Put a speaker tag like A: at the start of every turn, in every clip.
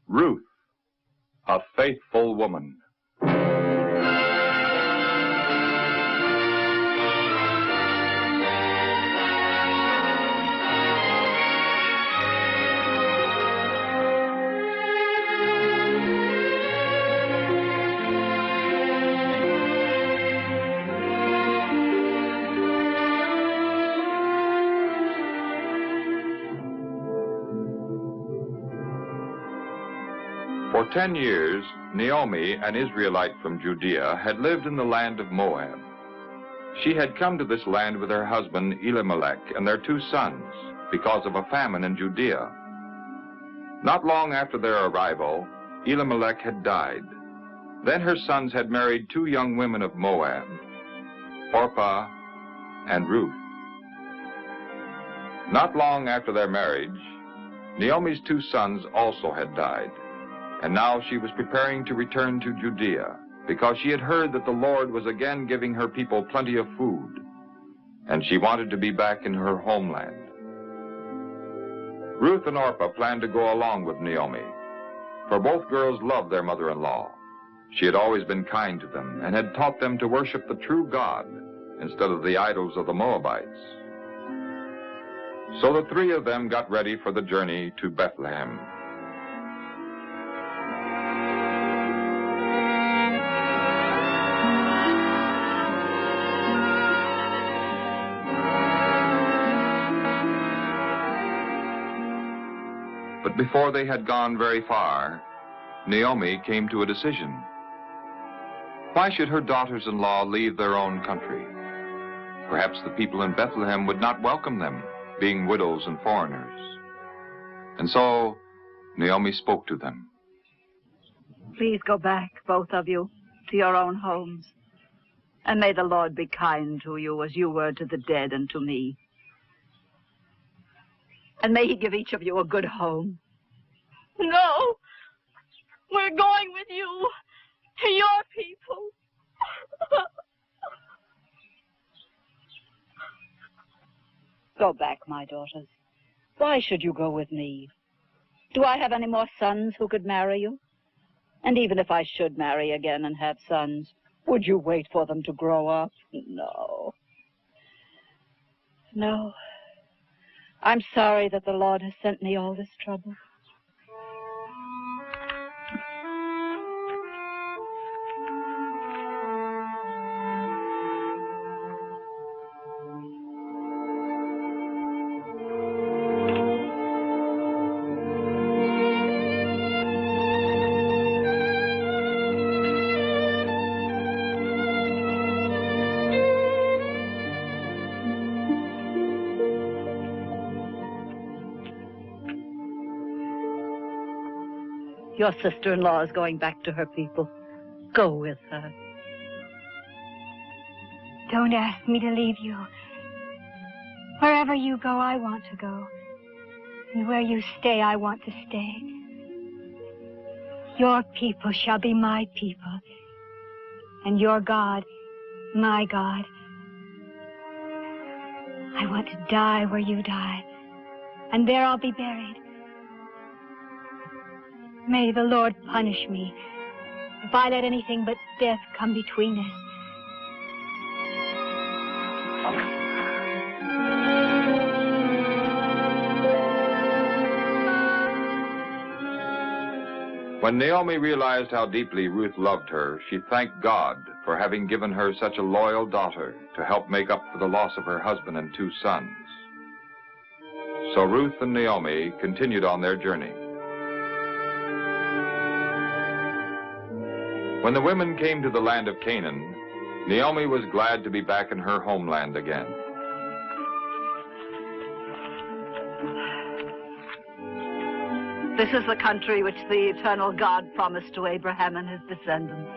A: Ruth, a faithful woman. For 10 years, Naomi, an Israelite from Judea, had lived in the land of Moab. She had come to this land with her husband Elimelech and their 2 sons because of a famine in Judea. Not long after their arrival, Elimelech had died. Then her sons had married 2 young women of Moab, Orpah and Ruth. Not long after their marriage, Naomi's 2 sons also had died. And now she was preparing to return to Judea because she had heard that the Lord was again giving her people plenty of food, and she wanted to be back in her homeland. Ruth and Orpah planned to go along with Naomi, for both girls loved their mother-in-law. She had always been kind to them and had taught them to worship the true God instead of the idols of the Moabites. So the 3 of them got ready for the journey to Bethlehem. But before they had gone very far, Naomi came to a decision. Why should her daughters-in-law leave their own country? Perhaps the people in Bethlehem would not welcome them, being widows and foreigners. And so Naomi spoke to them.
B: Please go back, both of you, to your own homes. And may the Lord be kind to you as you were to the dead and to me. And may he give each of you a good home.
C: No, we're going with you to your people.
B: Go back, my daughters. Why should you go with me? Do I have any more sons who could marry you? And even if I should marry again and have sons, would you wait for them to grow up? No. No. I'm sorry that the Lord has sent me all this trouble. Your sister-in-law is going back to her people. Go with her.
D: Don't ask me to leave you. Wherever you go, I want to go. And where you stay, I want to stay. Your people shall be my people. And your God, my God. I want to die where you die. And there I'll be buried. May the Lord punish me if I let anything but death come between us.
A: When Naomi realized how deeply Ruth loved her, she thanked God for having given her such a loyal daughter to help make up for the loss of her husband and 2 sons. So Ruth and Naomi continued on their journey. When the women came to the land of Canaan, Naomi was glad to be back in her homeland again.
B: This is the country which the eternal God promised to Abraham and his descendants.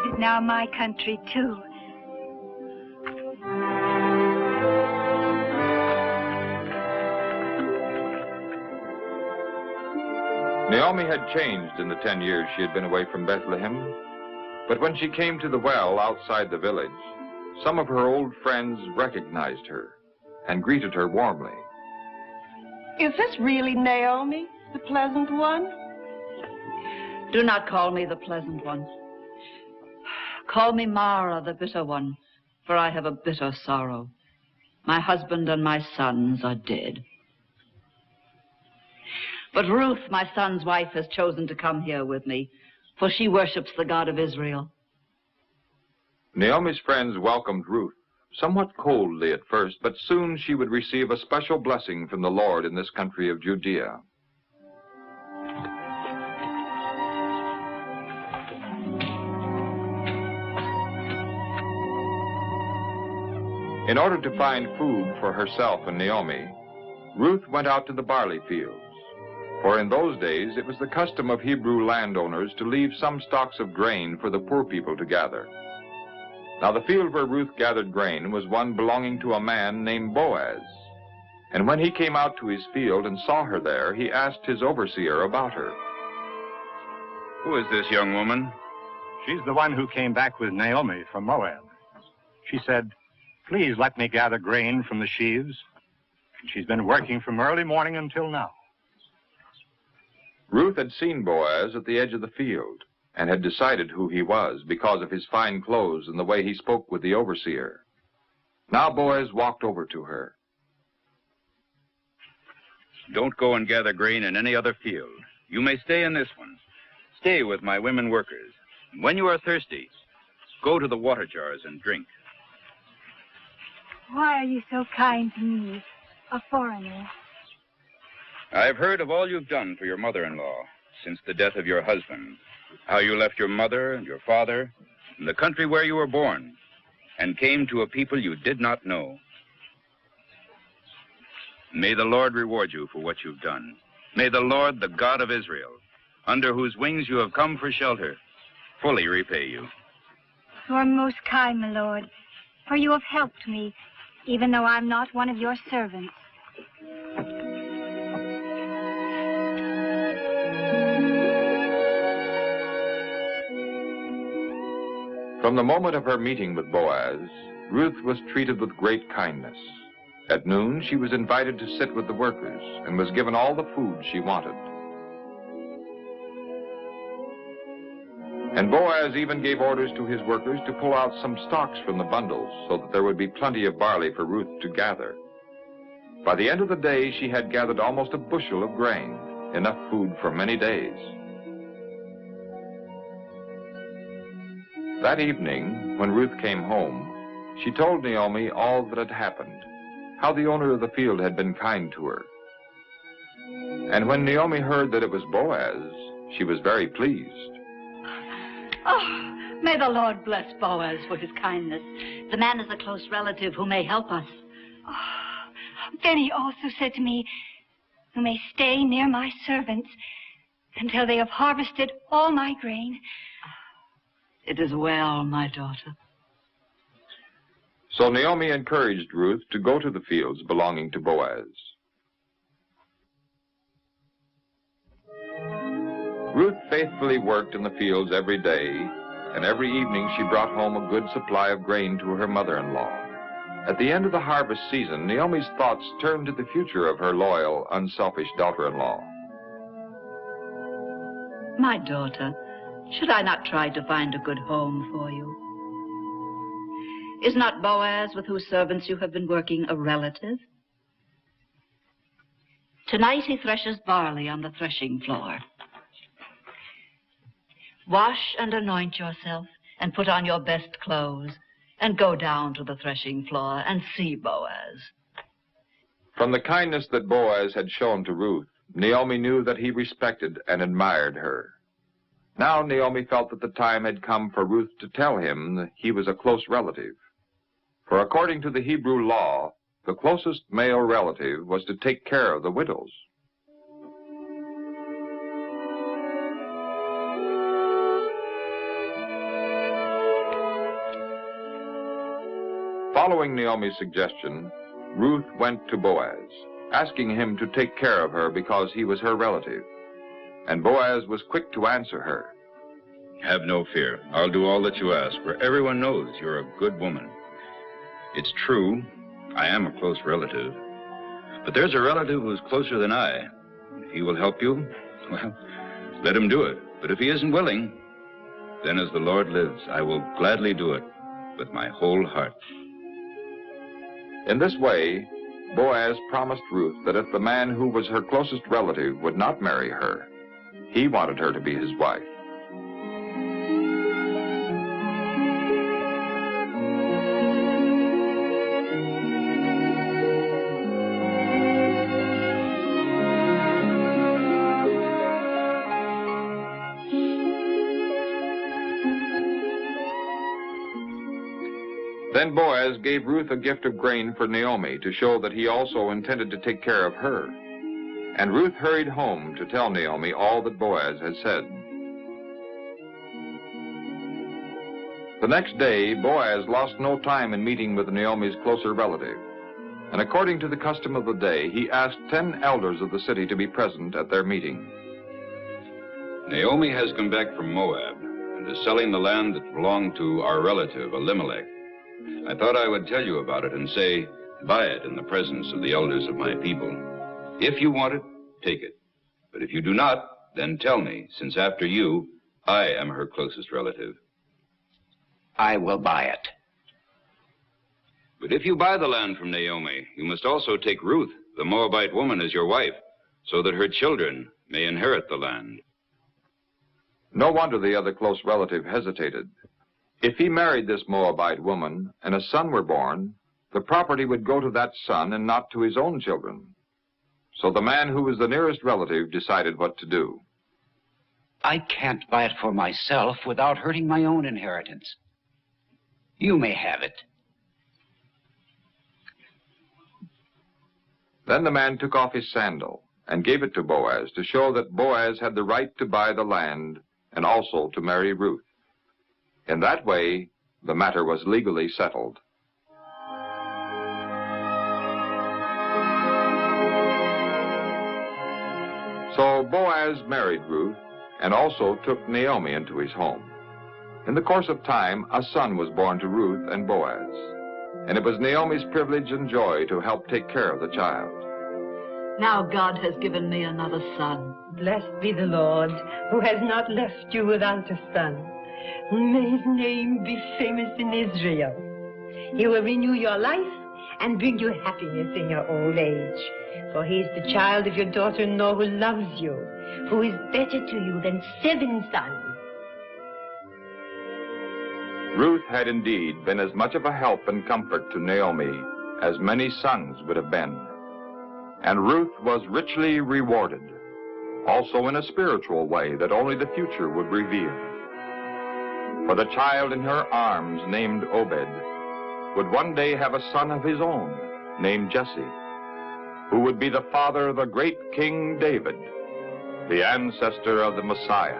D: It is now my country, too.
A: Naomi had changed in the 10 years she had been away from Bethlehem, but when she came to the well outside the village, some of her old friends recognized her and greeted her warmly.
E: Is this really Naomi, the pleasant one?
B: Do not call me the pleasant one. Call me Mara, the bitter one, for I have a bitter sorrow. My husband and my sons are dead. But Ruth, my son's wife, has chosen to come here with me, for she worships the God of Israel.
A: Naomi's friends welcomed Ruth, somewhat coldly at first, but soon she would receive a special blessing from the Lord in this country of Judea. In order to find food for herself and Naomi, Ruth went out to the barley fields. For in those days, it was the custom of Hebrew landowners to leave some stalks of grain for the poor people to gather. Now the field where Ruth gathered grain was one belonging to a man named Boaz. And when he came out to his field and saw her there, he asked his overseer about her.
E: Who is this young woman?
F: She's the one who came back with Naomi from Moab. She said, "Please let me gather grain from the sheaves." And she's been working from early morning until now.
A: Ruth had seen Boaz at the edge of the field and had decided who he was because of his fine clothes and the way he spoke with the overseer. Now Boaz walked over to her.
E: Don't go and gather grain in any other field. You may stay in this one. Stay with my women workers. When you are thirsty, go to the water jars and drink.
D: Why are you so kind to me, a foreigner?
E: I've heard of all you've done for your mother-in-law since the death of your husband, how you left your mother and your father and the country where you were born and came to a people you did not know. May the Lord reward you for what you've done. May the Lord, the God of Israel, under whose wings you have come for shelter, fully repay you.
D: You are most kind, my lord, for you have helped me, even though I'm not one of your servants.
A: From the moment of her meeting with Boaz, Ruth was treated with great kindness. At noon, she was invited to sit with the workers and was given all the food she wanted. And Boaz even gave orders to his workers to pull out some stalks from the bundles so that there would be plenty of barley for Ruth to gather. By the end of the day, she had gathered almost a bushel of grain, enough food for many days. That evening, when Ruth came home, she told Naomi all that had happened, how the owner of the field had been kind to her. And when Naomi heard that it was Boaz, she was very pleased.
B: Oh, may the Lord bless Boaz for his kindness. The man is a close relative who may help us.
D: Oh, then he also said to me, "You may stay near my servants until they have harvested all my grain."
B: It is well, my daughter.
A: So Naomi encouraged Ruth to go to the fields belonging to Boaz. Ruth faithfully worked in the fields every day, and every evening she brought home a good supply of grain to her mother-in-law. At the end of the harvest season, Naomi's thoughts turned to the future of her loyal, unselfish daughter-in-law.
B: My daughter, should I not try to find a good home for you? Is not Boaz, with whose servants you have been working, a relative? Tonight he threshes barley on the threshing floor. Wash and anoint yourself and put on your best clothes and go down to the threshing floor and see Boaz.
A: From the kindness that Boaz had shown to Ruth, Naomi knew that he respected and admired her. Now Naomi felt that the time had come for Ruth to tell him that he was a close relative. For according to the Hebrew law, the closest male relative was to take care of the widows. Following Naomi's suggestion, Ruth went to Boaz, asking him to take care of her because he was her relative. And Boaz was quick to answer her.
E: Have no fear. I'll do all that you ask, for everyone knows you're a good woman. It's true, I am a close relative. But there's a relative who's closer than I. If he will help you, well, let him do it. But if he isn't willing, then as the Lord lives, I will gladly do it with my whole heart.
A: In this way, Boaz promised Ruth that if the man who was her closest relative would not marry her, he wanted her to be his wife. Then Boaz gave Ruth a gift of grain for Naomi to show that he also intended to take care of her. And Ruth hurried home to tell Naomi all that Boaz had said. The next day, Boaz lost no time in meeting with Naomi's closer relative. And according to the custom of the day, he asked 10 elders of the city to be present at their meeting.
E: Naomi has come back from Moab and is selling the land that belonged to our relative, Elimelech. I thought I would tell you about it and say, buy it in the presence of the elders of my people. If you want it, take it. But if you do not, then tell me, since after you, I am her closest relative.
G: I will buy it.
E: But if you buy the land from Naomi, you must also take Ruth, the Moabite woman, as your wife, so that her children may inherit the land.
A: No wonder the other close relative hesitated. If he married this Moabite woman and a son were born, the property would go to that son and not to his own children. So the man who was the nearest relative decided what to do.
G: I can't buy it for myself without hurting my own inheritance. You may have it.
A: Then the man took off his sandal and gave it to Boaz to show that Boaz had the right to buy the land and also to marry Ruth. In that way, the matter was legally settled. So Boaz married Ruth and also took Naomi into his home. In the course of time, a son was born to Ruth and Boaz, and it was Naomi's privilege and joy to help take care of the child.
B: Now God has given me another son.
H: Blessed be the Lord, who has not left you without a son. May his name be famous in Israel. He will renew your life and bring you happiness in your old age. For he is the child of your daughter-in-law who loves you, who is better to you than 7 sons.
A: Ruth had indeed been as much of a help and comfort to Naomi as many sons would have been. And Ruth was richly rewarded, also in a spiritual way that only the future would reveal. For the child in her arms, named Obed, would one day have a son of his own, named Jesse, who would be the father of the great King David, the ancestor of the Messiah.